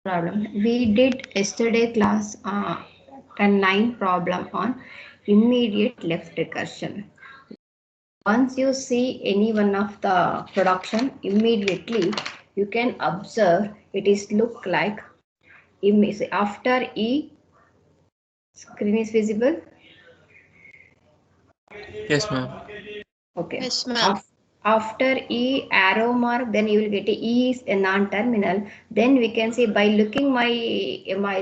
problem. We did yesterday class 9 problem on immediate left recursion. Once you see any one of the production, immediately you can observe it is look like image. After E, screen is visible. Yes, ma'am. Okay. Yes, ma'am. After E arrow mark, then you will get E is a non-terminal. Then we can say by looking my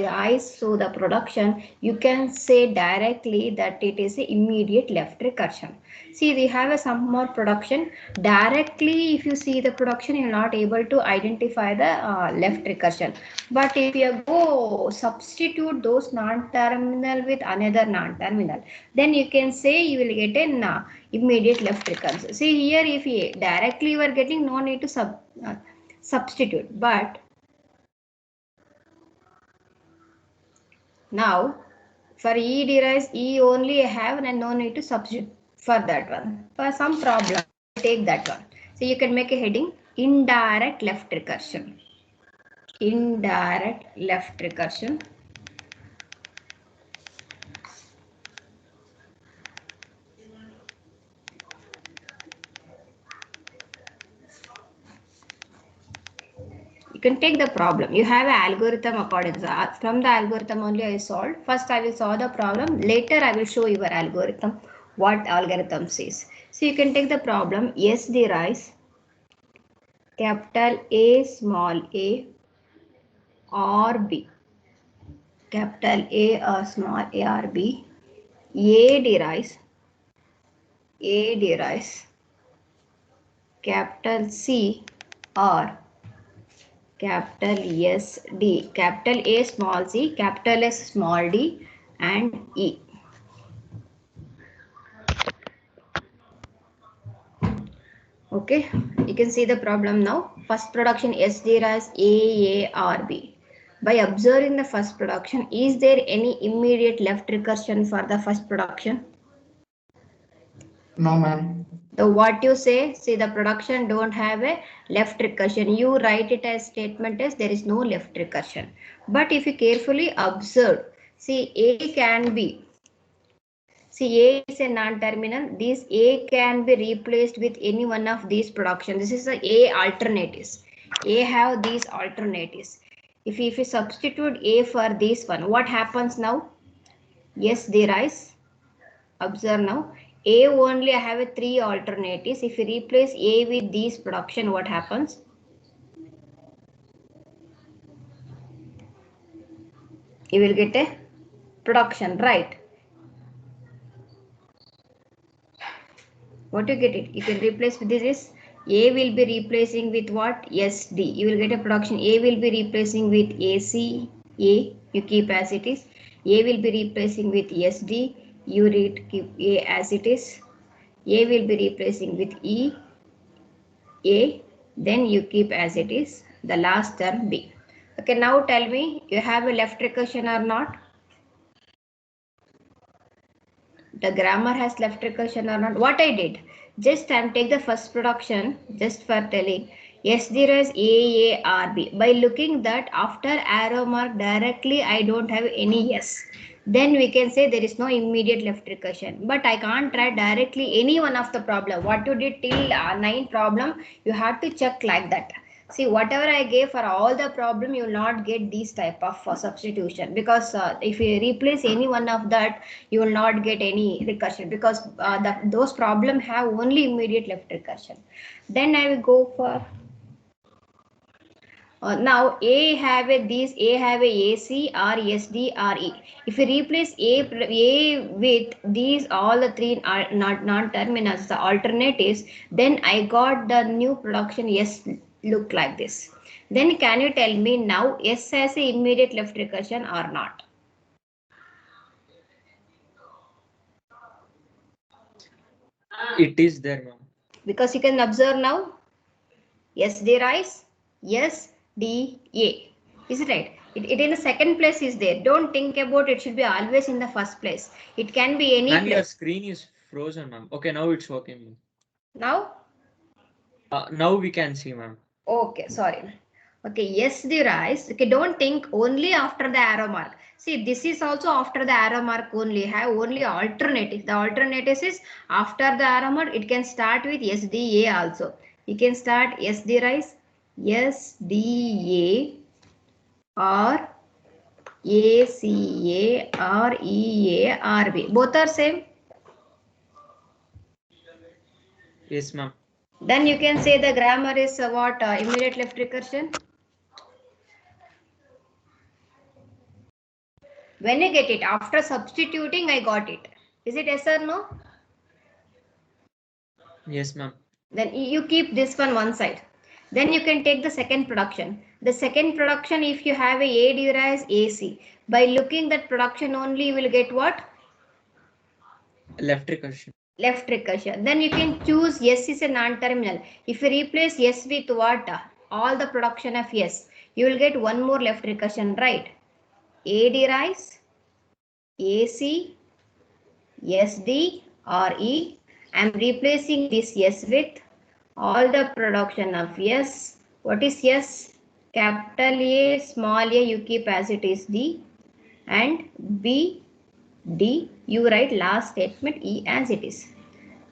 eyes through the production, you can say directly that it is a immediate left recursion. See, we have a some more production. Directly, if you see the production, you are not able to identify the left recursion. But if you go substitute those non-terminal with another non-terminal, then you can say you will get an immediate left recursion. See here, if you directly you are getting, no need to substitute. But now for E derives E only have and no need to substitute for that one. For some problem, take that one. So you can make a heading indirect left recursion. Indirect left recursion. You can take the problem. You have an algorithm according to from the algorithm only I solved. First I will solve the problem. Later I will show your algorithm. What algorithm says. So you can take the problem. S derives capital A small a or B. Capital A or small a or B. A derives capital C or capital S D, capital A small c, capital S small d and E. Okay, you can see the problem now. First production S derives A or B. By observing the first production, is there any immediate left recursion for the first production? No, ma'am. So what you say, see the production don't have a left recursion. You write it as statement as there is no left recursion. But if you carefully observe, see A can be, see A is a non-terminal. This A can be replaced with any one of these production. This is the A alternatives. A have these alternatives. If you substitute A for this one, what happens now? Yes, there is. Observe now. A only I have a 3 alternatives. If you replace A with these production, what happens? You will get a production, right? What you get it? You can replace with this is A will be replacing with what? SD. You will get a production. A will be replacing with AC. A. You keep as it is. A will be replacing with SD. You keep A as it is. A will be replacing with E. A, then you keep as it is, the last term B. Okay, now tell me, you have a left recursion or not? The grammar has left recursion or not? What I did, just take the first production, just for telling, yes, there is A, R, B. By looking that after arrow mark directly, I don't have any yes. Then we can say there is no immediate left recursion. But I can't try directly any one of the problem. What you did till 9 problem, you have to check like that. See, whatever I gave for all the problem, you will not get these type of substitution, because if you replace any one of that, you will not get any recursion, because those problem have only immediate left recursion. Then I will go for now A have a these A have a AC or SD or E. If you replace A with these all the three are not non-terminals, the alternatives, then I got the new production S look like this. Then can you tell me now S has a immediate left recursion or not? It is there, ma'am. Because you can observe now S derives S D A. Is it right? It in the second place is there. Don't think about it should be always in the first place. It can be any Ma'am, your place. screen is frozen, ma'am. Okay, now it's working, ma'am. Now? Now we can see, ma'am. Okay, sorry. Okay, yes, the rise. Okay, don't think only after the arrow mark. See, this is also after the arrow mark only. Have only alternative. The alternatives is after the arrow mark. It can start with SDA also. You can start SD rise, SDA or ACA or EARB. Both are same. Yes, ma'am. Then you can say the grammar is what immediate left recursion. When you get it after substituting, I got it. Is it yes or no? Yes, ma'am. Then you keep this one side. Then you can take the second production. The second production, if you have a derives AC, by looking that production only, you will get what? Left recursion. Left recursion. Then you can choose yes is a non-terminal. If you replace yes with what? All the production of yes, you will get one more left recursion, right? A derives, AC, SD or E. I am replacing this S with all the production of S. What is S? Capital A, small a you keep as it is D, and B, D you write last statement E as it is.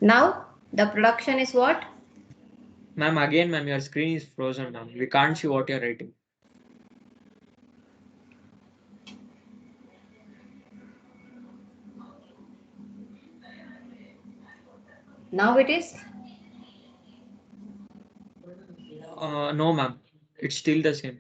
Now the production is what? Ma'am, again, ma'am, your screen is frozen, ma'am. We can't see what you're writing. Now it is. No, ma'am. It's still the same.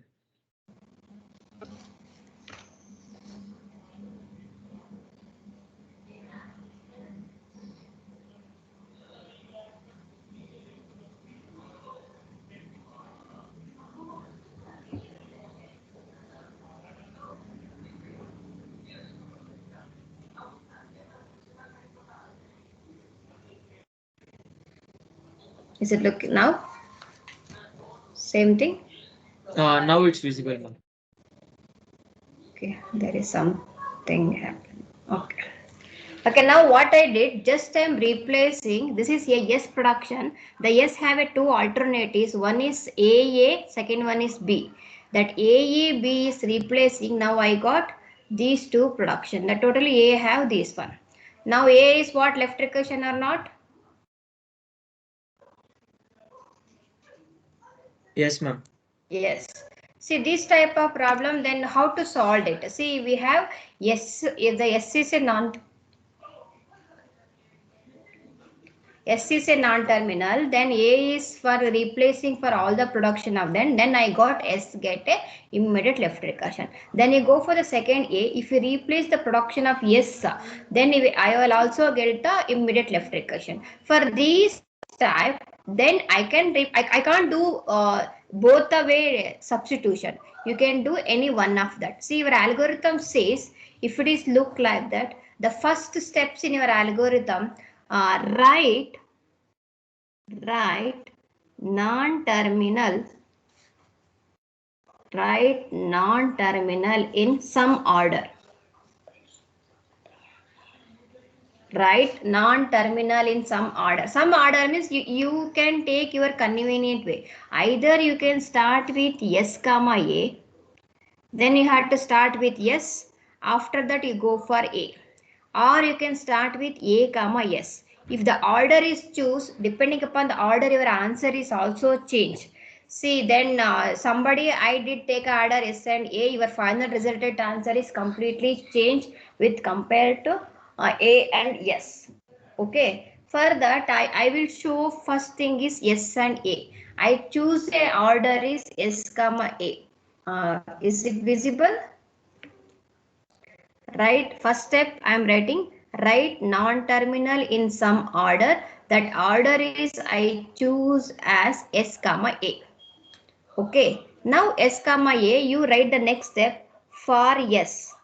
Is it looking now? Same thing. Now it's visible, ma'am. Okay, there is something happening. Okay. Okay, now what I did, just I am replacing, this is a yes production. The yes have a two alternatives. One is AA, second one is B. That AE, is replacing. Now I got these two production. The totally A have this one. Now A is what, left recursion or not? Yes, ma'am. Yes. See this type of problem, then how to solve it? See, we have yes, the S is a non. S is a non-terminal, then A is for replacing for all the production of them. Then I got S get a immediate left recursion. Then you go for the second A. If you replace the production of S, then I will also get the immediate left recursion. For these type, then I can't do both the way substitution. You can do any one of that. See, your algorithm says if it is look like that, the first steps in your algorithm write non-terminal in some order. Write non-terminal in some order. Some order means you can take your convenient way. Either you can start with S comma A, then you have to start with S, after that you go for A, or you can start with A comma S. If the order is choose, depending upon the order, your answer is also change. See, then somebody I did take order S and A, your final resulted answer is completely changed with compared to A and S. Okay, for that I will show first thing is S and A. I choose a order is S comma A. Is it visible? Right, first step I am writing write non-terminal in some order. That order is I choose as S comma A. Okay, now S comma A, you write the next step for yes.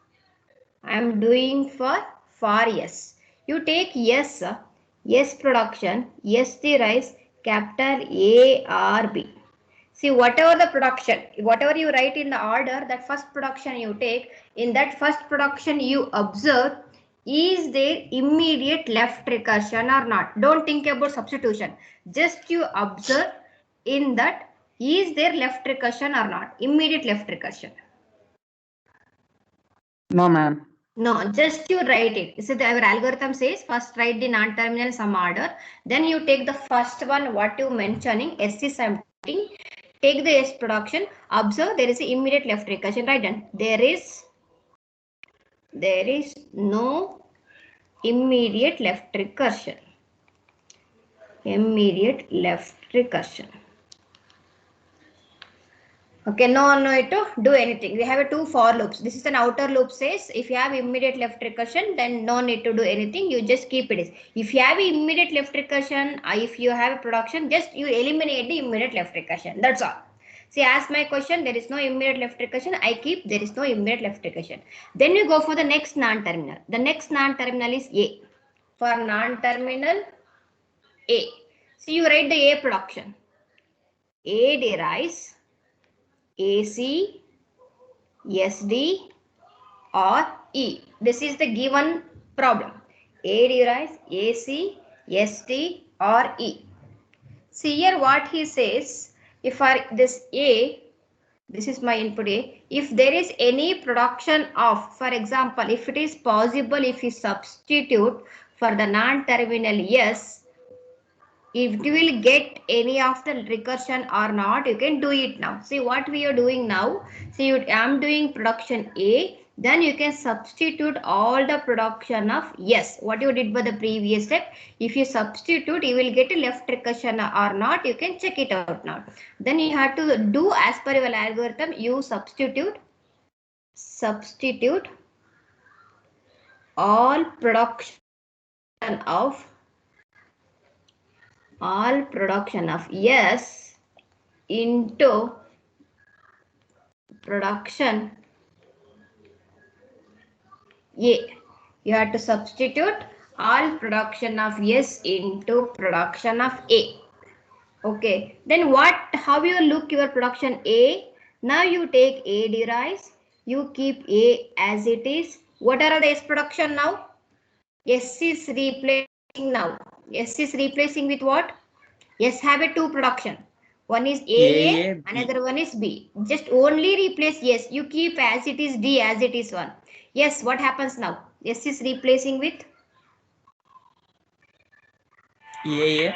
I am doing for yes. You take yes, yes production, yes the rise, capital A or B. See, whatever the production, whatever you write in the order, that first production you take, in that first production you observe, is there immediate left recursion or not? Don't think about substitution. Just you observe in that Is there left recursion or not? Immediate left recursion. No, ma'am. No, just you write it. So our algorithm says first write the non-terminal some order. Then you take the first one what you mentioning. S is something. Take the S production. Observe there is an immediate left recursion. Right then. There is no immediate left recursion. Immediate left recursion. Okay, no need to do anything. We have a two for loops. This is an outer loop says if you have immediate left recursion, then no need to do anything. You just keep it. If you have immediate left recursion, if you have a production, just you eliminate the immediate left recursion. That's all. See, as my question, there is no immediate left recursion. I keep there is no immediate left recursion. Then you go for the next non-terminal. The next non-terminal is A. For non-terminal A. So you write the A production. A derives AC, SD or E. This is the given problem. A derives AC, SD or E. See here what he says. If for this A, this is my input A. If there is any production of, for example, if it is possible, if you substitute for the non-terminal yes, if you will get any of the recursion or not, you can do it now. See what we are doing now. See, I am doing production A. Then you can substitute all the production of yes. What you did by the previous step. If you substitute, you will get a left recursion or not. You can check it out now. Then you have to do as per your algorithm. You substitute all production of yes into production A. You have to substitute all production of yes into production of A. Okay. Then what? How you look your production A? Now you take A derives. You keep A as it is. What are the S production now? S is replacing now. S is replacing with what? Yes, have a two production. One is A, B. another one is B. Just only replace yes. You keep as it is D as it is one. Yes, what happens now? S is replacing with A.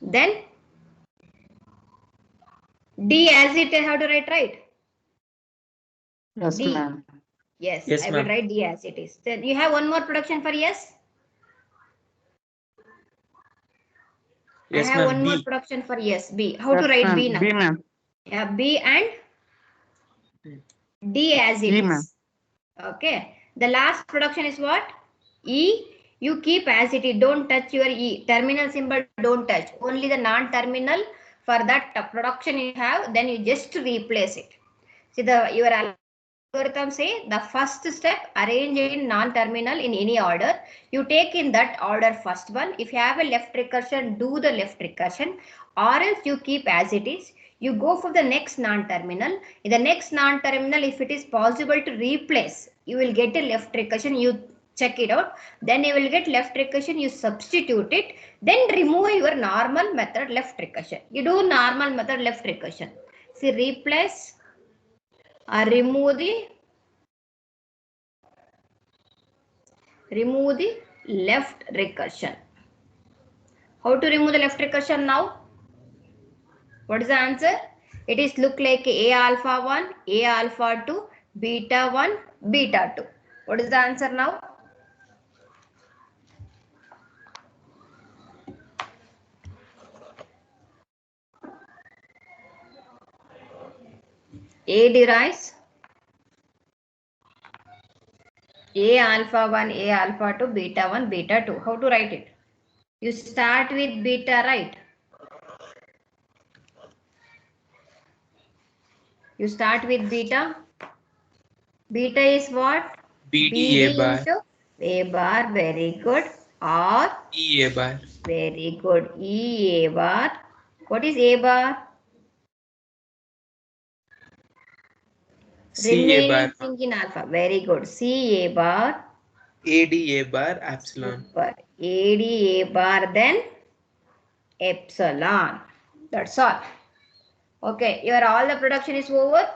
then D as it I have to write right. Yes, D. ma'am. Yes, Yes, I will ma'am. write D as it is. Then you have one more production for yes. I Yes, have ma'am. one more B. production for yes. B. How to Yes, write B ma'am. now? B, ma'am. Yeah, B and D as it E, ma'am. is. Okay. The last production is what? E. You keep as it is. Don't touch your E. Terminal symbol don't touch. Only the non-terminal for that production you have. Then you just replace it. See your algorithm say the first step arrange in non-terminal in any order. You take in that order first one. If you have a left recursion, do the left recursion, or else you keep as it is. You go for the next non-terminal. In the next non-terminal, if it is possible to replace, you will get a left recursion. You check it out. Then you will get left recursion. You substitute it. Then remove your normal method left recursion. You do normal method left recursion. See replace or remove the left recursion. How to remove the left recursion now? What is the answer? It is look like A alpha 1, A alpha 2, beta 1, beta 2. What is the answer now? A derives A alpha 1, A alpha 2, beta 1, beta 2. How to write it? You start with beta, right? You start with beta. Beta is what? BD A BD bar. into A bar. Very good. Or E A bar. very good. E A bar. What is A bar? C A Remaining bar. thing in alpha. Very good. C A bar. ADA bar epsilon. Super. ADA bar then epsilon. That's all. Okay, your all the production is over.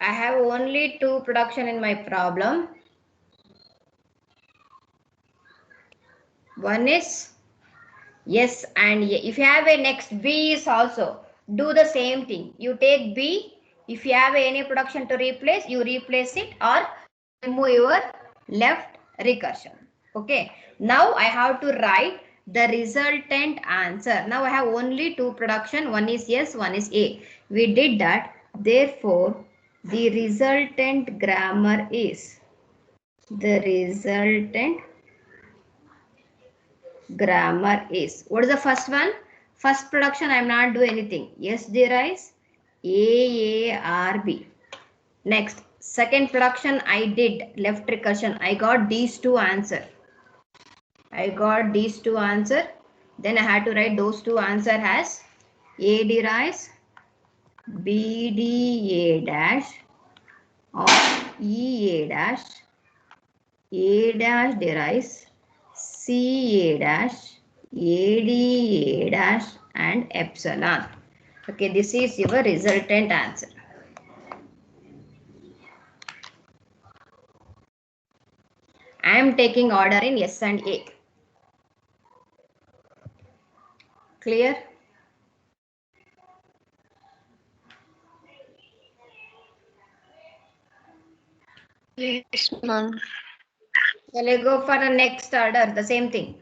I have only two production in my problem. One is yes and A. If you have a next B is also do the same thing. You take B. If you have any production to replace, you replace it or you remove your left recursion. Okay. Now I have to write the resultant answer. Now I have only two production. One is yes, one is A. We did that. Therefore, the resultant grammar is what is the first one? First production I am not doing anything. Yes, there is AARB. Next, second production I did left recursion. I got these two answer. Then I had to write those two answer as A derives BDA dash or EA dash. A dash derives CA dash, ADA dash and epsilon. Okay, this is your resultant answer. I am taking order in S and A. Clear? Yes, ma'am. Shall I go for the next order? The same thing.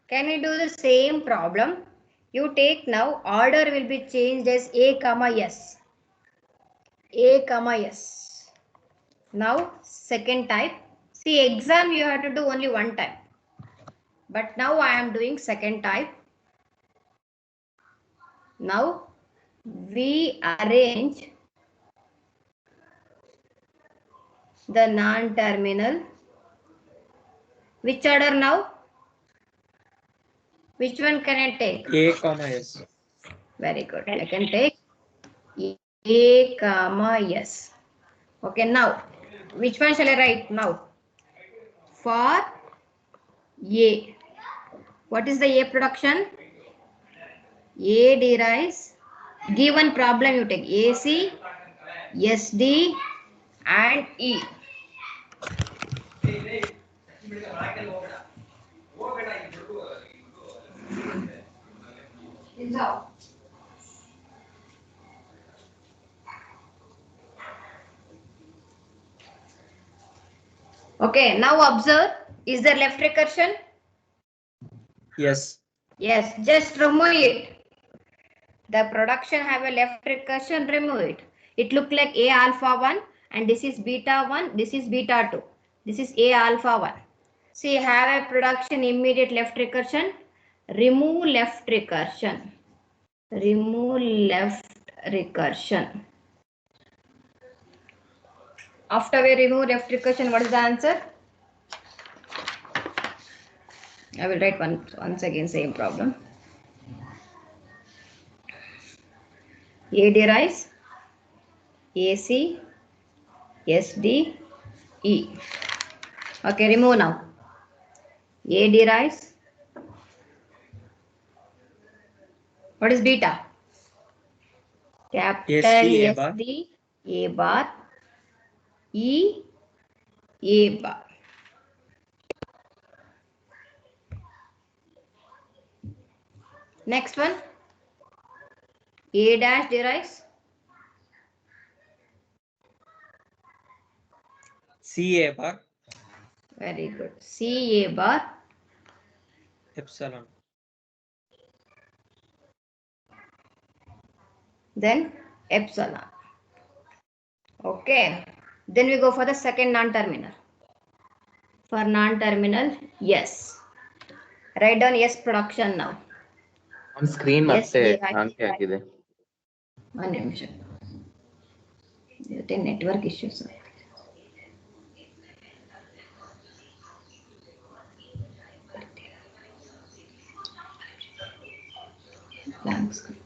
Can we do the same problem? You take now order will be changed as A comma S. A comma S. Now second type. See, exam you have to do only one time. But now I am doing second type. Now we arrange the non-terminal. Which order now? Which one can I take? A comma S. Very good. I can take A comma S. Okay, now which one shall I write now? For A. What is the A production? A derives. Given problem you take AC, SD and E. Okay, now observe. Is there left recursion? Yes. Yes, just remove it. The production have a left recursion, remove it. It look like A alpha 1 and this is beta 1, this is beta 2. This is A alpha 1. See, have a production immediate left recursion. Remove left recursion. Remove left recursion. After we remove left recursion, what is the answer? I will write once again same problem. A derives AC, SD, E. Okay, remove now. A derives. What is beta? Capital SD A bar. SD, A bar, E, A bar. Next one. A dash derives. C A bar Very good. C, A bar. epsilon. Then epsilon. Okay. Then we go for the second non-terminal. For non-terminal, yes. Write down yes production now. On screen Yes, ಮತ್ತೆ they ಕಾಣಿಕೆ ಆಗಿದೆ. ಒಂದು ನಿಮಿಷ ಇವತ್ತೇ network issues. Blank screen.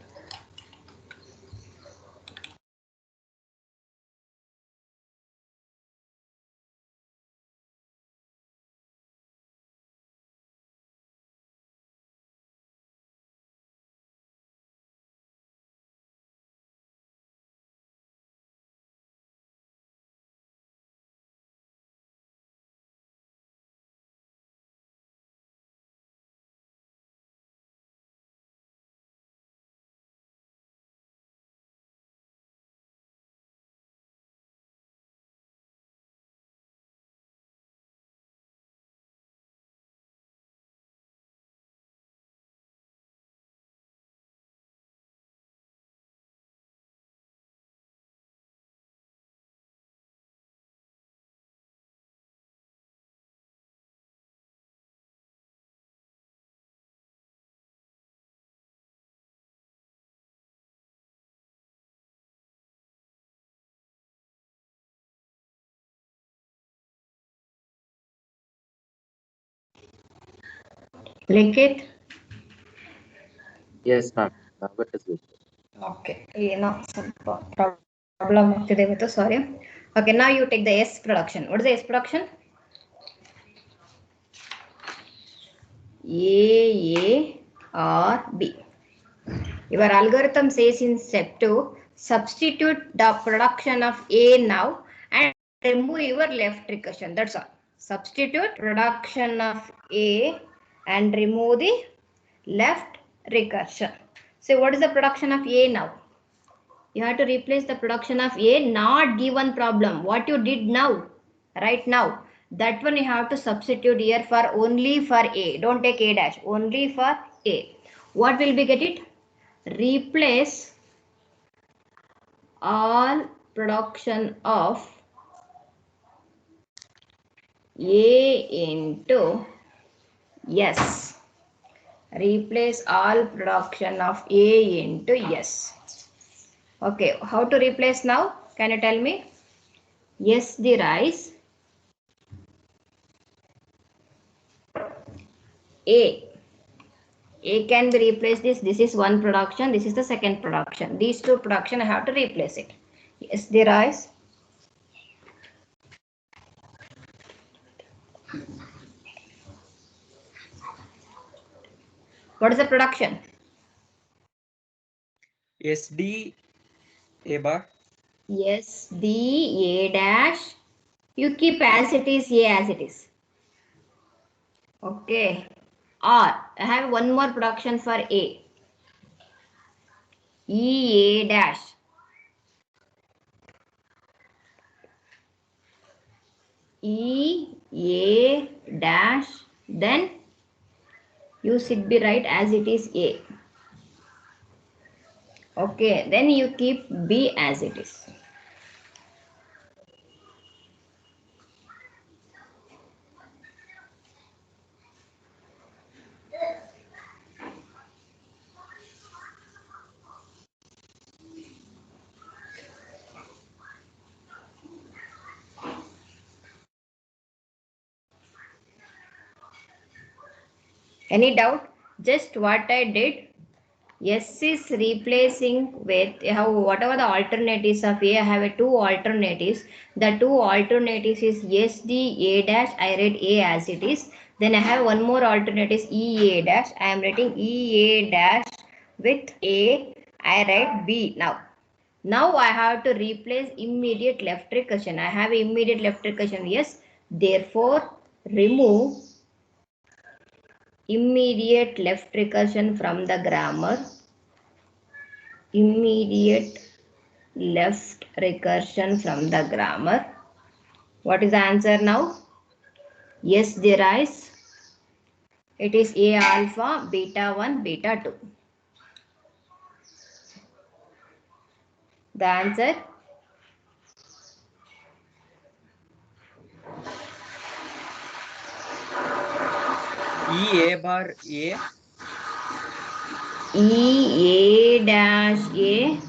Likit? Yes, ma'am. But is with. Okay, ಸ್ವಲ್ಪ problem ಆಗ್ತಿದೆ ಇವತ್ತು, ಸಾರಿ. Okay, now you take the S production. What is the S production? A or B. Your algorithm says in step 2, substitute the production of A now and remove your left recursion. That's all. Substitute production of A and remove the left recursion. So what is the production of A now? You have to replace the production of A, not given problem. What you did now, right now, that one you have to substitute here for only for A. Don't take A dash, only for A. What will be get it? Replace all production of A into S. Replace all production of A into S. Okay, how to replace now? Can you tell me? S the rise A. A can be replaced this. This is one production. This is the second production. These two production I have to replace it. Yes, the rise. What is the production? SD A bar. Yes, D A dash. You keep as it is, A as it is. Okay. R. I have one more production for A. E A dash. E A dash. Then you should be right as it is A. Okay. Then you keep B as it is. Any doubt? Just what I did. S is replacing with whatever the alternatives of A. I have two alternatives. The two alternatives is SD A dash. I read A as it is. Then I have one more alternative is E A dash. I am writing E A dash with A. I write B now. Now I have to replace immediate left recursion. I have immediate left recursion. Yes. Therefore, remove immediate left recursion from the grammar. Immediate left recursion from the grammar. What is the answer now? Yes, there is. It is A alpha, beta 1, beta 2. The answer? E A bar A. E A dash A.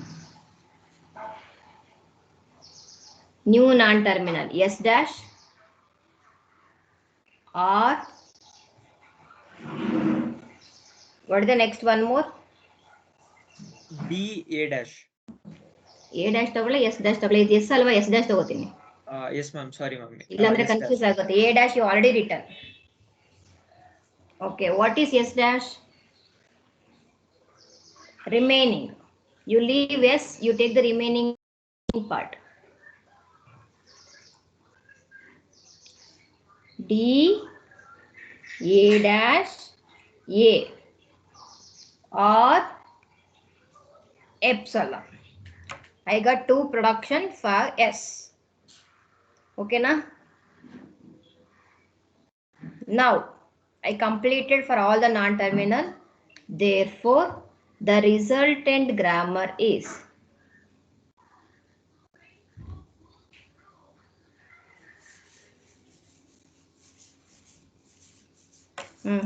New non-terminal. S dash. Or. What is the next one more? D A dash. A dash ತಗೊಳ್ಳಿ S dash ತಗೊಳ್ಳಿ. ಇದು S ಅಲ್ವಾ S dash ತಗೋತೀನಿ. Yes ma'am, sorry ma'am. ಇಲ್ಲಾಂದ್ರೆ S confuse dash. ಆಗುತ್ತೆ. A dash you already written. Okay, what is S dash? Remaining. You leave S, you take the remaining part. D A dash A or epsilon. I got two production for S. Okay na? Now I completed for all the non-terminal. Therefore, the resultant grammar is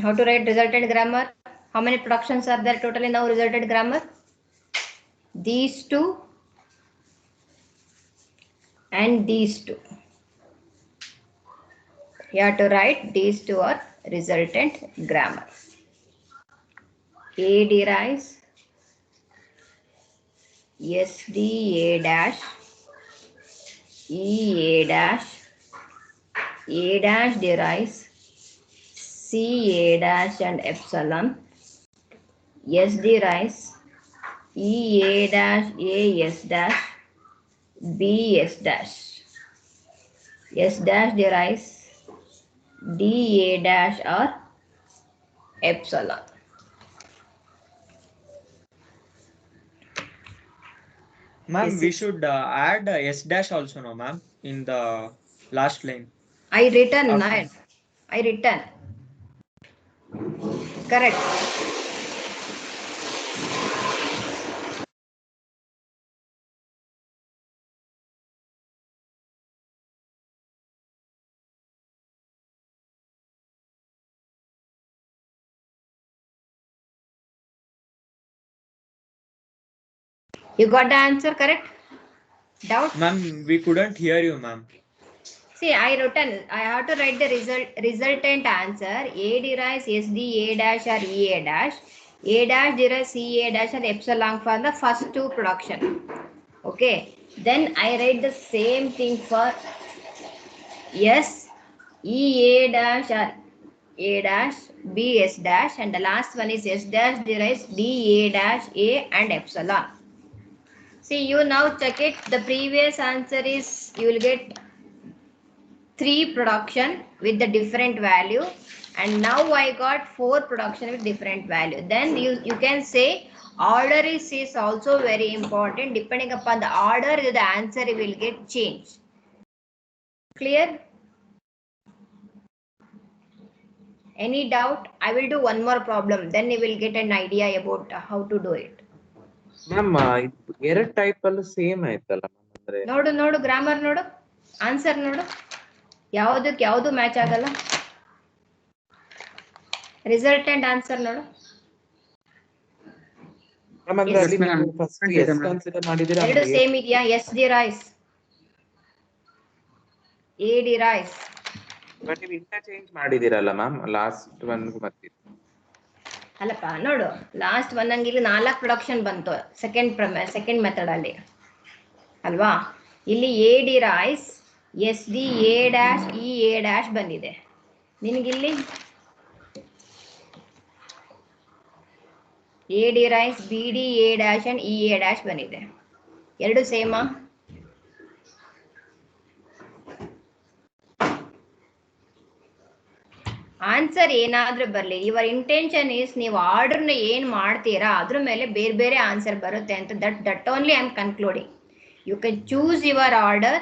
how to write resultant grammar? How many productions are there totally now resultant grammar? These two and these two. You have to write these two are resultant grammar. A derives SD A dash E A dash derives C A dash and epsilon. S derives E A dash A S dash B S dash. S dash derives D A dash or epsilon. Ma'am, This we is- should add S dash also, no, ma'am, in the last line. I written, After. I written. Correct. You got the answer correct? Doubt? Ma'am, we couldn't hear you, ma'am. See, I have to write the resultant answer. A derives SD A dash or E A dash. A dash derives C A dash and epsilon for the first two production. Okay. Then I write the same thing for S E A dash or A dash B S dash, and the last one is S dash derives D A dash A and epsilon. See, you now check it. The previous answer is you will get 3 production with the different value, and now I got 4 production with different value. Then you can say order is also very important. Depending upon the order, the answer will get changed. Clear? Any doubt? I will do one more problem. Then you will get an idea about how to do it. Ma'am ಎರಡ್ type ಅಲ್ಲೂ same ಆಯ್ತಲ್ಲ ma'am ಅಂದ್ರೆ ನೋಡು grammar ನೋಡು, answer ನೋಡು, ಯಾವುದಕ್ಕೆ ಯಾವುದು match ಆಗಲ್ಲ. ರಿಸಲ್ಟೆಂಟ್ ಆನ್ಸರ್ ನೋಡು. ಮ್ಯಾಮ್ ಅಂದ್ರೆ ಅಲ್ಲಿ Yes, ma'am. ನೀವು ಫಸ್ಟ್ ಎಸ್ ಕನ್ಸಿಡರ್ ಮಾಡಿದಿರಾ ಎರಡು ಸೇಮ್ ಇದೆಯಾ? S derives A derives. But ನೀವು ಇಂಟರ್ಚೇಂಜ್ ಮಾಡಿದಿರಲ್ಲ ಮ್ಯಾಮ್ ಲಾಸ್ಟ್ ಒನ್ ಮತ್ತೆ ಅಲ್ಲಪ್ಪ ನೋಡು, ಲಾಸ್ಟ್ ಒಂದಂಗೆ ಇಲ್ಲಿ 4 ಪ್ರೊಡಕ್ಷನ್ ಬಂತು ಸೆಕೆಂಡ್ ಮೆಥಡ್ ಅಲ್ಲಿ ಅಲ್ವಾ. ಇಲ್ಲಿ A derives S D A dash E A dash ಬಂದಿದೆ. ನಿನಗಿಲ್ಲಿ A derives B D A dash and E A dash ಬಂದಿದೆ. ಎರಡು ಸೇಮಾ? ಆನ್ಸರ್ ಏನಾದ್ರೂ ಬರಲಿ, ಯುವರ್ ಇಂಟೆನ್ಷನ್ ಈಸ್ ನೀವು ಆರ್ಡರ್ನ ಏನು ಮಾಡ್ತೀರಾ ಅದ್ರ ಮೇಲೆ ಬೇರೆ ಬೇರೆ ಆನ್ಸರ್ ಬರುತ್ತೆ ಅಂತ. That only I am concluding. You can choose your order.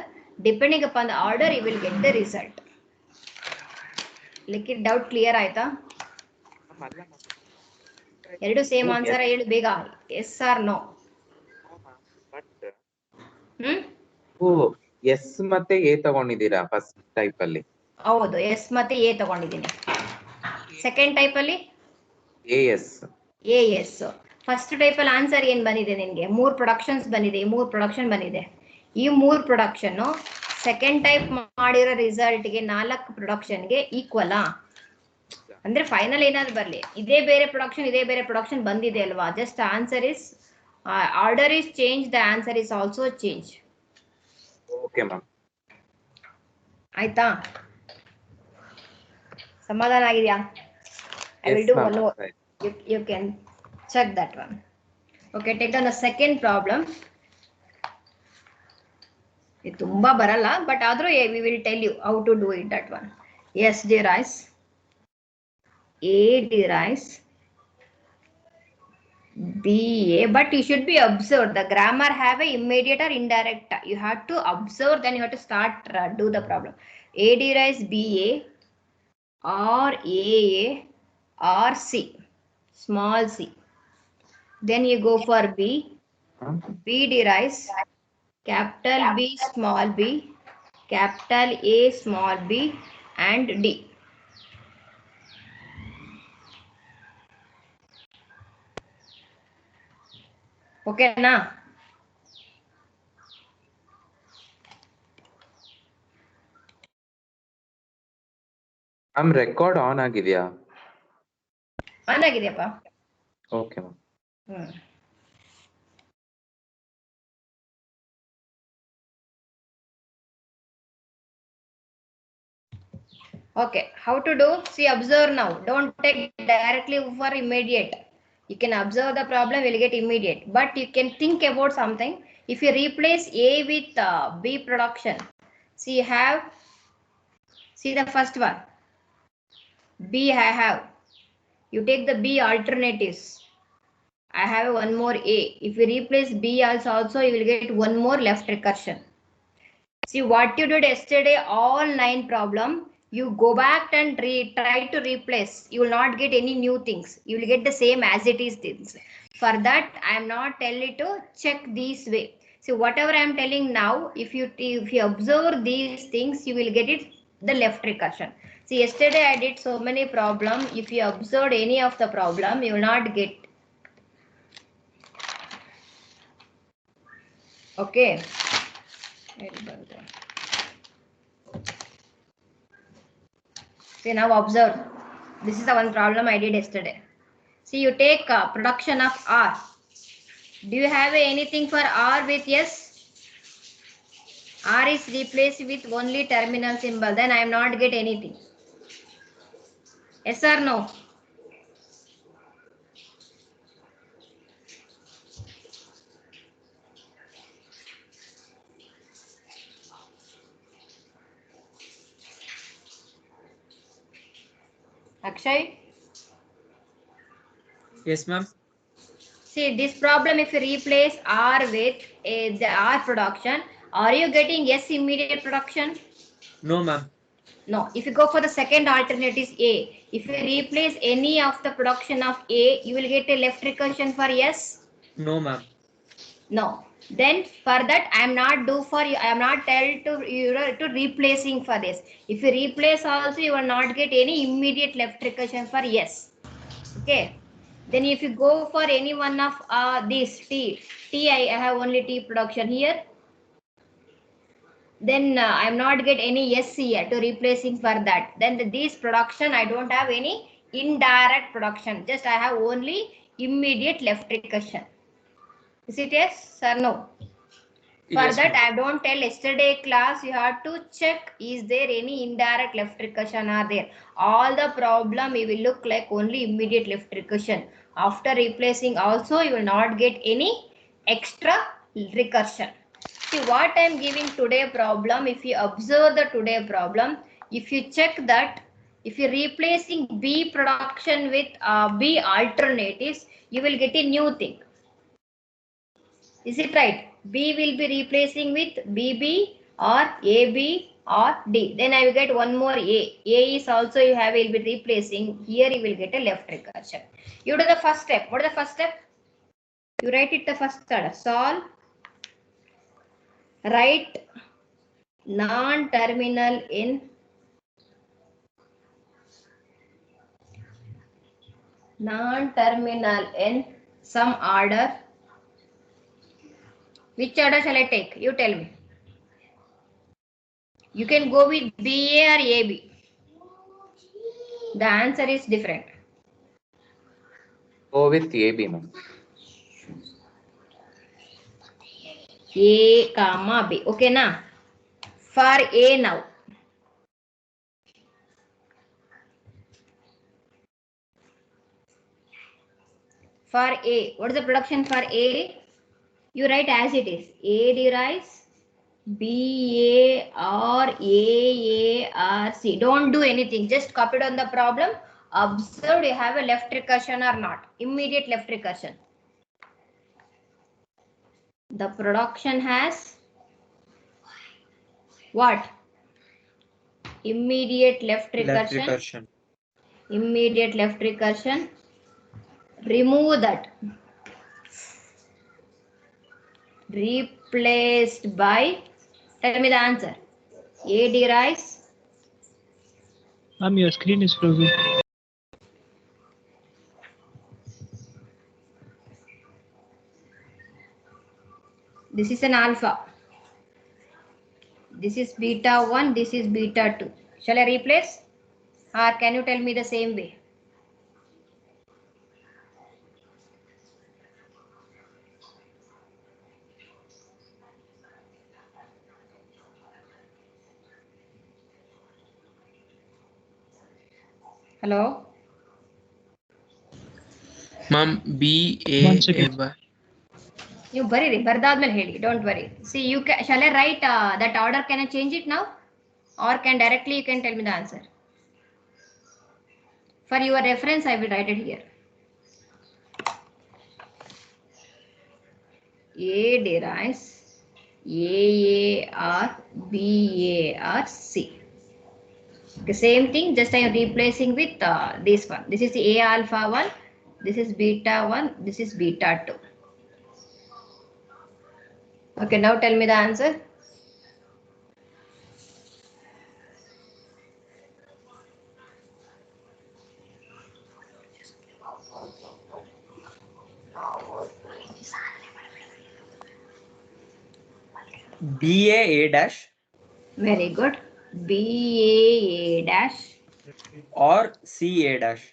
Depending upon the order you will get the result. Likith doubt clear ಆಯ್ತಾ? ಎರಡು ಸೇಮ್ ಆನ್ಸರ್ ಹೇಳು ಬೇಗ. S or no? ಎಸ್ ಮತ್ತೆ ಎ ತಗೊಂಡಿದ್ದೀರಾ ಫಸ್ಟ್ ಟೈಪ್ ಅಲ್ಲಿ? ಹೌದು, ಎಸ್ ಮತ್ತೆ A ತಗೊಂಡಿದ್ದೀನಿ. ಸೆಕೆಂಡ್ ಟೈಪ್ ಅಲ್ಲಿ A S. A S. First type ಅಲ್ಲಿ ಆನ್ಸರ್ ಏನ್ ಬಂದಿದೆ ನಿನ್ಗೆ? 3 ಪ್ರೊಡಕ್ಷನ್ಸ್ ಬಂದಿದೆ. ಈ 3 ಪ್ರೊಡಕ್ಷನ್ ಬಂದಿದೆ. ಈ 3 ಪ್ರೊಡಕ್ಷನ್ ಸೆಕೆಂಡ್ ಟೈಪ್ ಮಾಡಿರೋ ರಿಸಲ್ಟ್ಗೆ 4 ಪ್ರೊಡಕ್ಷನ್ಗೆ ಈಕ್ವಲಾ? ಅಂದ್ರೆ ಫೈನಲ್ ಏನಾದ್ರು ಬರಲಿ, ಇದೇ ಬೇರೆ ಪ್ರೊಡಕ್ಷನ್ ಬಂದಿದೆ ಅಲ್ವಾ. Just answer is order is change, the answer is also change. Okay ma'am. ಆಯ್ತಾ? ಸಮಾಧಾನ ಆಗಿದೆಯಾ? I will do one more. You can check that one. Okay, take down the second problem. ಇದು ತುಂಬಾ ಬರಲ್ಲ, ಬಟ್ ಆದ್ರೂ we will tell you how to do it, that one. Yes, derives A derives B A, but you should be observed. The grammar have a immediate or indirect. You have to observe, then you have to start do the problem. A derives B A or A or C, small c. Then you go for B. B derives capital B small b, capital A small b and D. Okay na? Ma'am record on ಆಗಿದೆಯಾ? On ಆಗಿದೆಯಪ್ಪ. Okay, ma'am. Hmm. Okay, how to do? See, observe now. Don't take directly for immediate. You can observe the problem, will get immediate. But you can think about something. If you replace A with B production, see, see the first one. B I have. You take the B alternatives. I have one more A. If you replace B also you will get one more left recursion. See what you did yesterday, all 9 problem, you go back and try to replace. You will not get any new things. You will get the same as it is things. For that, I am not telling to check this way. See whatever I am telling now, if you observe these things, you will get it the left recursion. See yesterday I did so many problem. If you observed any of the problem, you will not get. Okay. See now observe. This is the one problem I did yesterday. See you take production of R. Do you have anything for R with yes? R is replaced with only terminal symbol. Then I am not get anything. Yes or no? Akshay? Yes, ma'am. See this problem, if you replace R with the R production, are you getting yes immediate production? No, ma'am. No. If you go for the second alternate is A. If you replace any of the production of A, you will get a left recursion for yes? No, ma'am. No. Then for that I am not do for you. I am not tell to you to replacing for this. If you replace also, you will not get any immediate left recursion for yes. Okay. Then if you go for any one of these T I have only T production here. Then I am not get any yes here to replacing for that. Then this production I don't have any indirect production. Just I have only immediate left recursion. Is it yes or no? For Yes, that, ma'am. I don't tell yesterday class, you have to check is there any indirect left recursion are there. All the problem you will look like only immediate left recursion. After replacing also, you will not get any extra recursion. See what I am giving today problem, if you observe the today problem, if you check that, if you replacing B production with B alternatives, you will get a new thing. Is it right? B will be replacing with BB or AB or D. Then I will get one more A. A is also you have will be replacing. Here you will get a left recursion. You do the first step. What is the first step? You write it the first step. Solve. Write non-terminal in some order. Which order shall I take? You tell me. You can go with BA or AB. The answer is different. Go with AB, ma'am. A comma B. Okay na? For A now. For A. What is the production for A? You write as it is. A derives B A or A or C. Don't do anything. Just copy it on the problem. Observe you have a left recursion or not. Immediate left recursion. The production has what? Immediate left Left recursion. recursion. Immediate left recursion. Remove that. Replaced by, tell me the answer. A derives. Ma'am, your screen is frozen. This is an alpha. This is beta 1, this is beta 2. Shall I replace? Or can you tell me the same way? Hello. Ma'am, B A 1 A second. by. You ಬರೀರಿ ಬರ್ದಾದ್ಮೇಲೆ ಹೇಳಿ. Don't worry. See, shall I write that order? Can I change it now, or can directly you can tell me the answer? For your reference, I will write it here. A derives AAR BAR C. The same thing, just I am replacing with this one. This is the A alpha 1, this is beta 1, this is beta 2. Okay, now tell me the answer. B A A dash Very good. BAA dash or C A dash.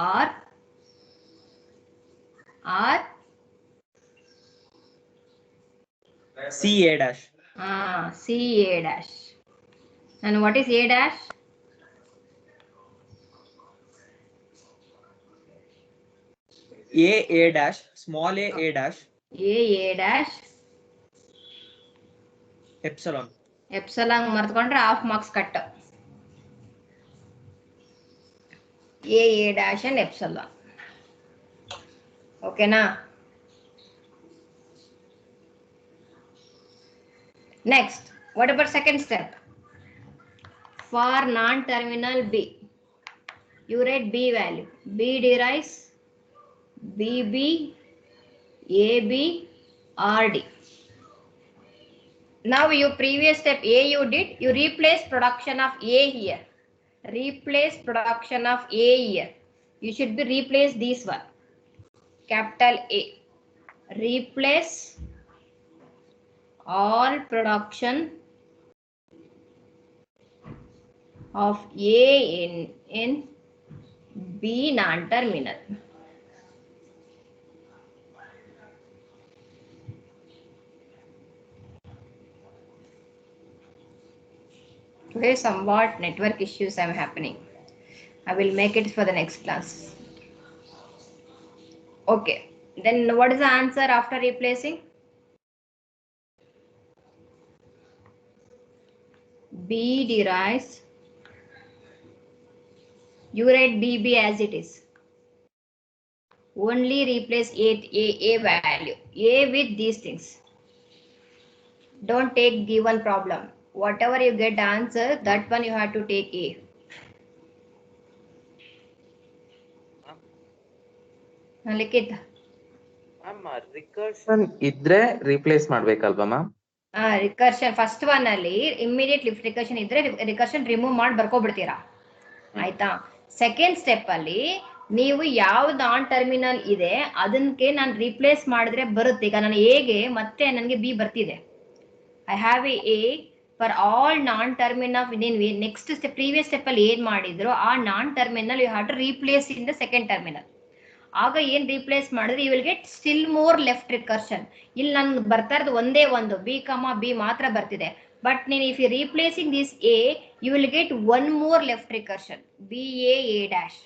or C A dash. CA dash. And what is A dash? A dash, small a dash, A dash. epsilon. Epsilon ಮರ್ತ್ಕೊಂಡ್ರೆ half marks cut. A dash and epsilon. Okay na? Next, what about second step? For non-terminal B, you write B value. B derives BB, AB, RD. Now your previous step A you did, you replace production of A here. Replace production of A here. You should be replace this one. Capital A. Replace all production of A in B non-terminal. Today somewhat network issues are happening. I will make it for the next class. Okay. Then what is the answer after replacing? B derives. You write BB as it is. Only replace A value. A with these things. Don't take given problem. Whatever you get answer, that one you have to take A. Likit. Ma'am recursion ಇದ್ರೆ replace ಮಾಡ್ಬೇಕಲ್ವಾ ma'am? Recursion first one ಅಲ್ಲಿ immediate left recursion ಇದ್ರೆ recursion remove ಮಾಡಿ ಬರ್ಕೊಬಿಡ್ತೀರಾ, ಆಯ್ತಾ? Second step ಅಲ್ಲಿ ನೀವು ಯಾವ ನಾನ್ ಟರ್ಮಿನಲ್ ಇದೆ ಅದಕ್ಕೆ ನಾನು ರಿಪ್ಲೇಸ್ ಮಾಡಿದ್ರೆ ಬರುತ್ತೆ. ಈಗ ನಾನು ಎಗೆ ಮತ್ತೆ ನನಗೆ ಬಿ ಬರ್ತಿದೆ. I have A for all non terminal in next step previous step ಅಲ್ಲಿ ಏನ್ ಮಾಡಿದ್ರು ಆ non terminal you have to replace in the second terminal. ಆಗ ಏನ್ ರೀಪ್ಲೇಸ್ ಮಾಡಿದ್ರೆ you will get still more left recursion. ಇಲ್ಲಿ ನನ್ಗೆ ಬರ್ತಾ ಇರೋದು ಒಂದೇ ಒಂದು ಬಿ ಮಾತ್ರ ಬರ್ತಿದೆ. ಬಟ್ ನೀನು if you replacing this A you will get one more left recursion B A dash.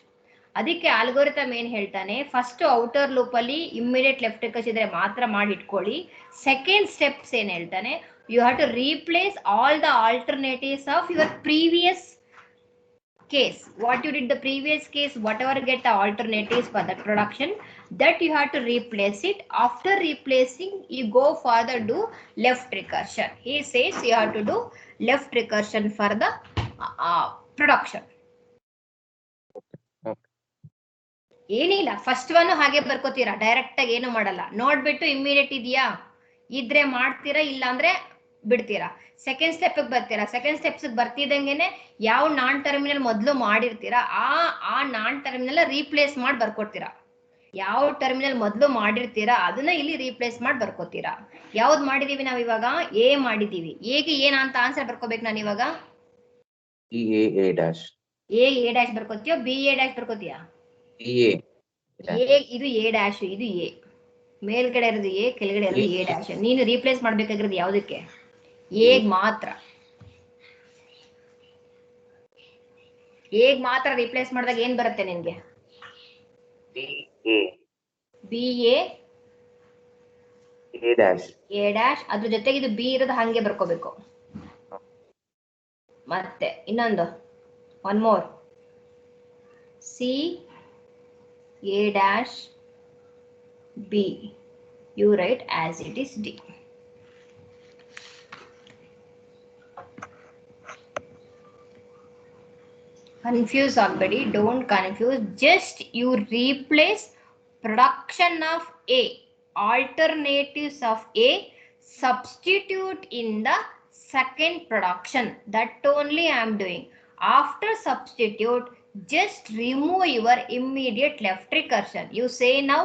ಅದಕ್ಕೆ ಆಲ್ಗೋರಿಥಮ್ ಏನ್ ಹೇಳ್ತಾನೆ, ಫಸ್ಟ್ ಔಟರ್ ಲೂಪ್ ಅಲ್ಲಿ ಇಮ್ಮಿಡಿಯೇಟ್ ಲೆಫ್ಟ್ ರಿಕರ್ಷನ್ ಇದ್ರೆ ಮಾತ್ರ ಮಾಡಿ ಇಟ್ಕೊಳ್ಳಿ. ಸೆಕೆಂಡ್ ಸ್ಟೆಪ್ಸ್ ಏನ್ ಹೇಳ್ತಾನೆ, you have to replace all the alternatives of your previous case. What you did the previous case, whatever get the alternatives for that production, that you have to replace it. After replacing, you go further do left recursion. He says you have to do left recursion for the production. ಏನಿಲ್ಲ, first one ಹಾಗೆ ಬರ್ಕೋತೀರಾ, direct ಆಗಿ ಏನು ಮಾಡಲ್ಲ. ನೋಡ್ಬಿಟ್ಟು immediate ಇದೆಯಾ ಇದ್ರೆ ಮಾಡ್ತೀರಾ, ಇಲ್ಲ ಅಂದ್ರೆ ಬಿಡ್ತೀರಾ. ಸೆಕೆಂಡ್ ಸ್ಟೆಪ್ ಬರ್ತೀರಾ. ಸೆಕೆಂಡ್ ಸ್ಟೆಪ್ಸ್ ಬರ್ತಿದಂಗೆನೆ ಯಾವ ನಾನ್ ಟರ್ಮಿನಲ್ ಮೊದಲು ಮಾಡಿರ್ತೀರಾ ಆ ನಾನ್ ಟರ್ಮಿನಲ್ ರೀಪ್ಲೇಸ್ ಮಾಡಿ ಬರ್ಕೊಡ್ತೀರಾ. ಯಾವ ಟರ್ಮಿನಲ್ ಮೊದಲು ಮಾಡಿರ್ತೀರಾ ಅದನ್ನ ಇಲ್ಲಿ ರೀಪ್ಲೇಸ್ ಮಾಡಿ ಬರ್ಕೋತೀರಾ. ಯಾವ್ದು ಮಾಡಿದೀವಿ ನಾವ್ ಇವಾಗ? ಎ ಮಾಡಿದೀವಿ. ಎಗೆ ಏನ್ ಅಂತ ಆನ್ಸರ್ ಬರ್ಕೋಬೇಕು ನಾನು ಇವಾಗ? A dash. ಎ ಡ್ಯಾಶ್ ಬರ್ಕೋತೀಯೋ ಬಿ ಎ ಡ್ಯಾಶ್ ಬರ್ಕೋತೀಯಾ? ಇದು ಎ ಡ್ಯಾಶ್, ಇದು ಎ. ಮೇಲ್ಗಡೆ ಇರೋದು ಎ, ಕೆಳಗಡೆ ಇರೋದು ಎ ಡ್ಯಾಶ್. ನೀನು ರೀಪ್ಲೇಸ್ ಮಾಡ್ಬೇಕಾಗಿರೋದು ಯಾವ್ದಕ್ಕೆ? ಎಗ್ ಮಾತ್ರ. ಹೇಗ್ ಮಾತ್ರ ರಿಪ್ಲೇಸ್ ಮಾಡಿದಾಗ ಏನ್ ಬರುತ್ತೆ ನಿನ್ಗೆ? BA B A A dash. A dash, ಅದ್ರ ಜೊತೆಗೆ ಇದು ಬಿ ಇರೋದು ಹಂಗೆ ಬರ್ಕೋಬೇಕು. ಮತ್ತೆ ಇನ್ನೊಂದು one more, C A dash B, you write as it is D. Confuse already, don't confuse, just you replace production of A, alternatives of A, substitute in the second production, that only I am doing. After substitute, just remove your immediate left recursion. You say now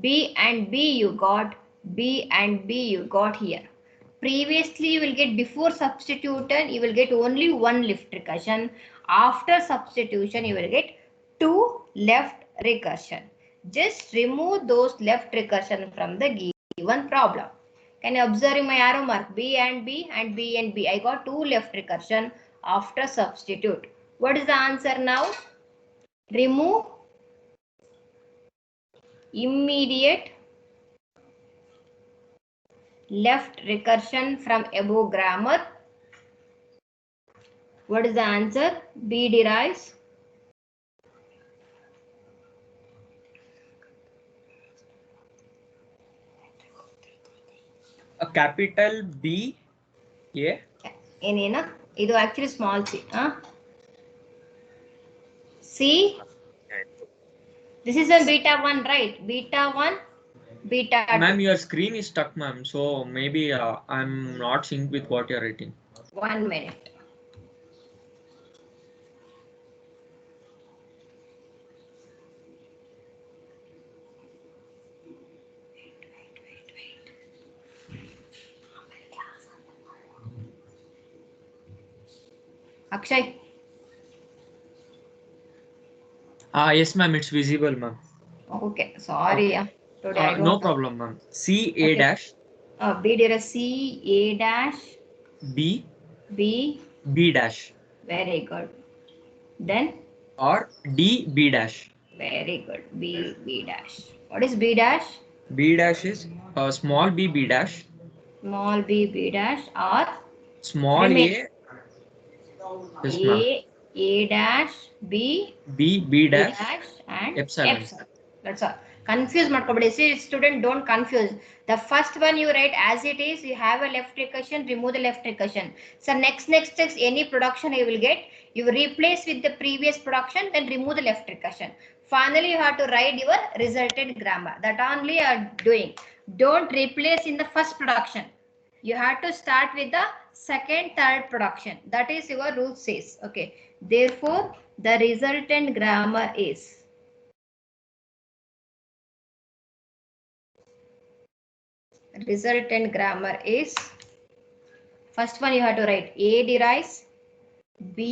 B and B you got, B and B you got here. Previously you will get, before substitution you will get only one left recursion. After substitution you will get two left recursion. Just remove those left recursion from the given problem. Can you observe my arrow mark? B and B and B and B. I got two left recursion after substitute. What is the answer now? Remove immediate left recursion from above grammar. What is the answer? B derives a capital B A. ಏನೇನ ಇದು actually small C. C this is a beta 1, right? Beta 1, beta 2. Ma'am, your screen is stuck, ma'am. So maybe I'm not synced with what you're writing. 1 minute. Akshay. Yes, ma'am. It's visible, ma'am. Okay, sorry. Today I don't No know. problem, ma'am. C A Okay. dash B derives C A dash B B. B dash Very good. Then or D B dash. very good. B B dash. What is B dash? B dash is small b B dash, Small b B dash, or small Remain. a. Yes, ma'am. A dash B B B B dash dash and epsilon. That's all. Confuse ಮಾಡ್ಕೊಬೇಡಿ. See, student, don't confuse. The first one you write as it is. You have a left recursion, remove the left recursion. So next any production you will get, you replace with the previous production, then remove the left recursion. Finally you have to write your resultant grammar. That only you are doing. Don't replace in the first production. You have to start with the second, third production. That is your rule says. Okay. Therefore, the resultant grammar is first one you have to write A derives B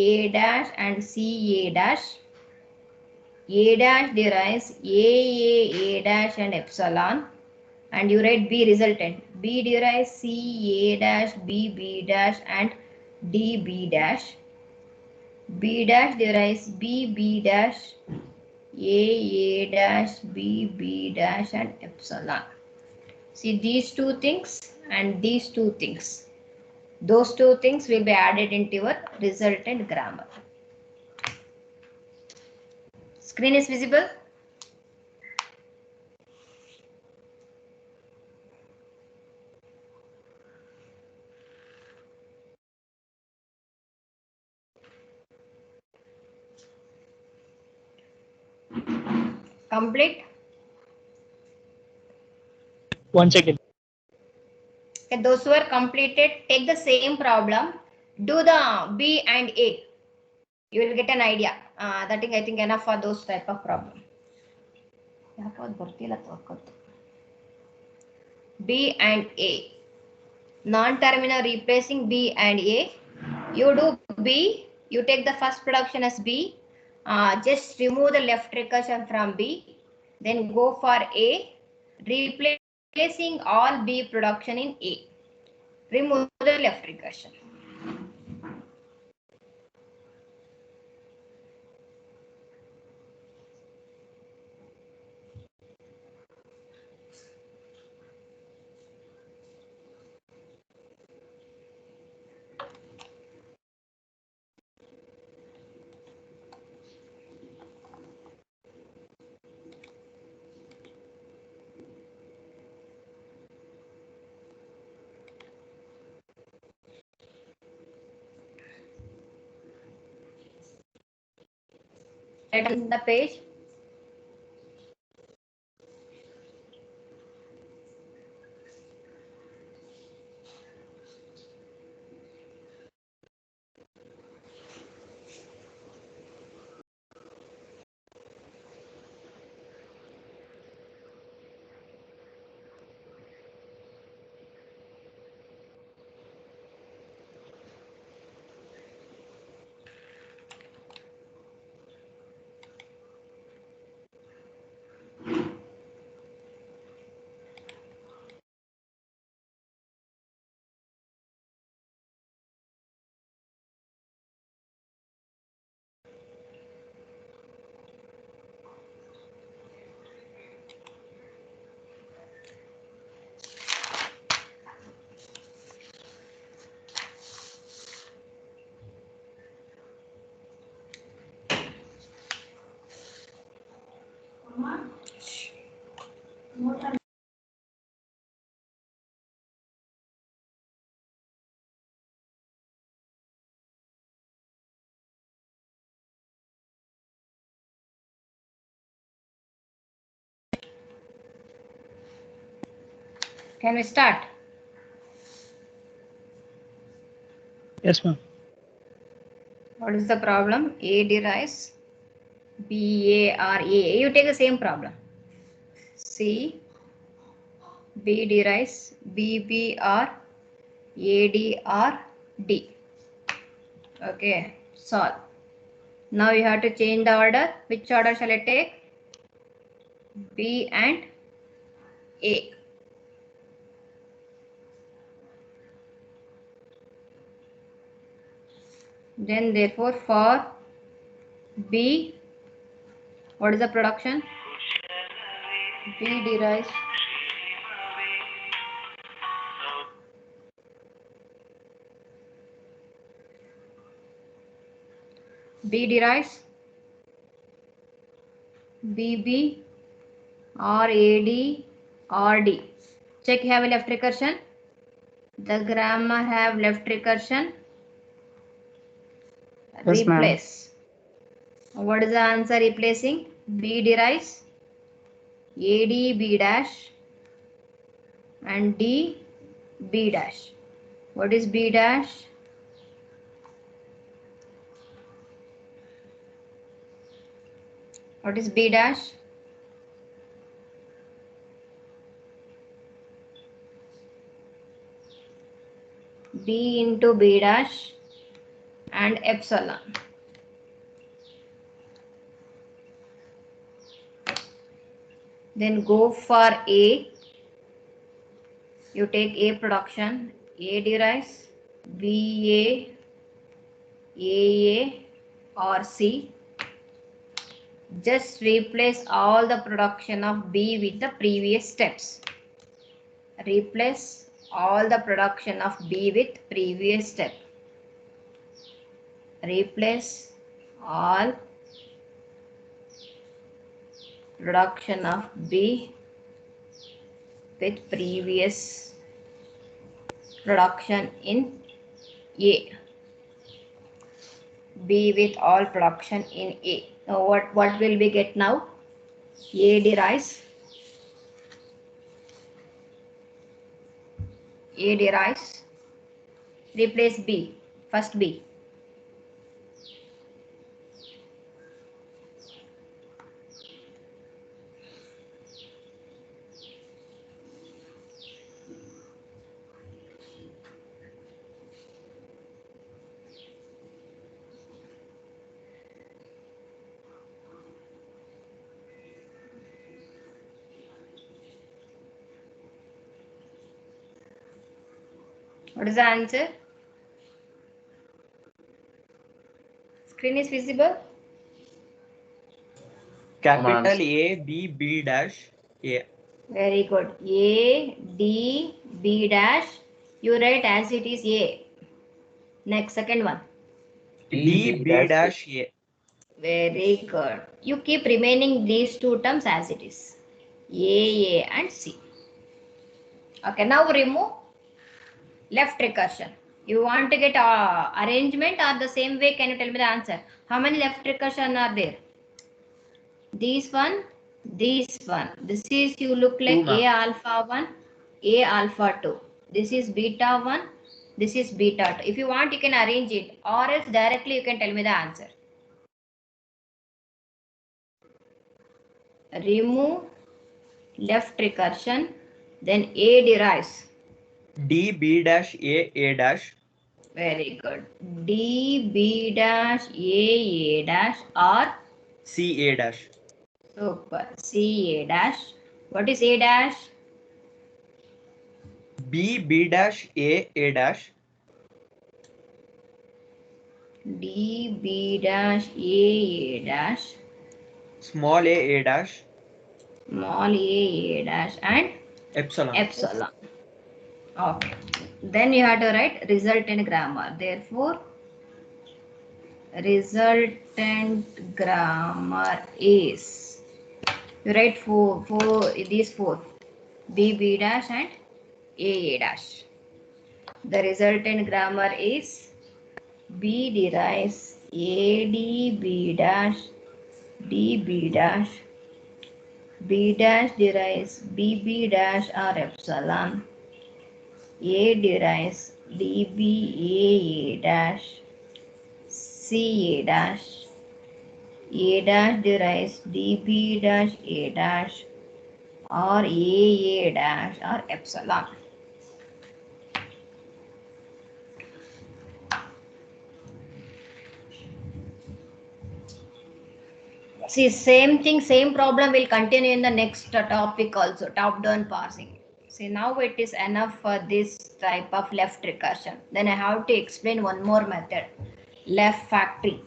A dash and C A dash. A dash derives A dash and epsilon, and you write B resultant. B derives C A dash B dash and D B dash. B dash derives B dash A dash B dash and epsilon. See these two things and these two things. Those two things will be added into your resultant grammar. Screen is visible? Complete? 1 second. Okay, those who are completed, take the same problem, do the B and A. You will get an idea. That is, I think, enough for those type of problem. B and A. Non-terminal replacing B and A. You do B. You take the first production as B. Just remove the left recursion from B. Then go for A. Replacing all B production in A. Remove the left recursion. Write on the page. Can we start? Yes, ma'am. What is the problem? A derives B A R A. You take the same problem. C B derives B B R A D R D. Okay, solve. Now you have to change the order. Which order shall I take? B and A. Then therefore for B, what is the production? B derives B derives BB or AD or D. Check, you have a left recursion. The grammar have left recursion. Yes, ma'am. Replace. What is the answer replacing? B derives AD B dash and D B dash. What is B dash? What is B dash? B into B dash and epsilon. Then go for A. You take A production. A derives B A or C. Just replace all the production of B with the previous steps. Replace all the production of B with previous step. Replace all production of B with previous production in A. B with all production in A. Now what will we get now? A derives replace B, first B. What is the answer? Screen is visible? Capital A B B dash A. Very good. A, D, B dash. You write as it is A. Next, second one. D B dash A. Very good. You keep remaining these two terms as it is. A and C. Okay, now remove left recursion. You want to get arrangement or the same way? Can you tell me the answer? How many left recursion are there? This one, this one. This is you look like Two, ma'am. A alpha 1, A alpha 2. This is beta 1, this is beta 2. If you want, you can arrange it, or else directly you can tell me the answer. Remove left recursion, then A derives. D B dash A dash. Very good. D B dash A dash or C A dash. super C A dash. What is A dash? B dash A dash. D B dash A dash. Small a dash. Small A dash and Epsilon. epsilon. Okay. Then you have to write resultant grammar. Therefore, resultant grammar is, you write these four, B dash and A dash. The resultant grammar is B derives AD B dash DB dash, B dash derives BB dash or epsilon, A derives DB A dash, C A dash, A dash derives DB dash A dash or A dash or epsilon. See, same thing, same problem will continue in the next topic also, top-down parsing. See, now it is enough for this type of left recursion. Then I have to explain one more method, left factoring.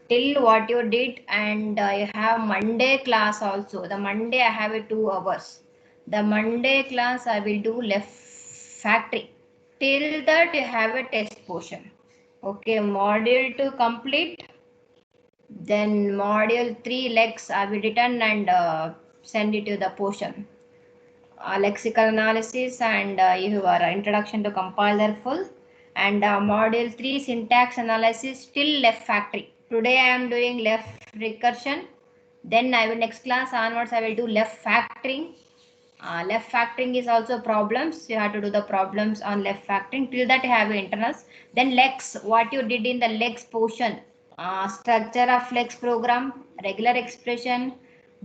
Till what you did, and you have Monday class also. The Monday I have a 2 hours. The Monday class I will do left factoring. Till that you have a test portion. Okay, module 2 complete. Then module 3 lex I will return and send it to the portion. Lexical analysis and your introduction to compiler full, and module 3 syntax analysis till left factory. Today I am doing left recursion. Then I will next class onwards I will do left factoring. Left factoring is also problems. You have to do the problems on left factoring. Till that you have internals. Then lex, what you did in the lex portion. Structure of lex program, regular expression,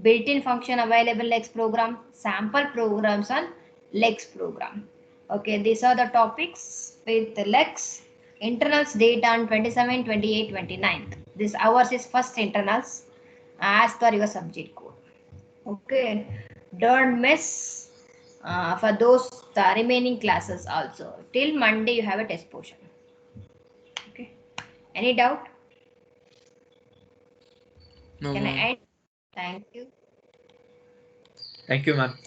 built-in function available lex program, sample programs on lex program. Okay, these are the topics with the lex. Internals date on 27, 28, 29th. This hours is first internals as per your subject code. Okay, don't miss for those remaining classes also. Till Monday you have a test portion. Okay, any doubt? No, Can I ma'am. end? Thank you. Thank you, ma'am.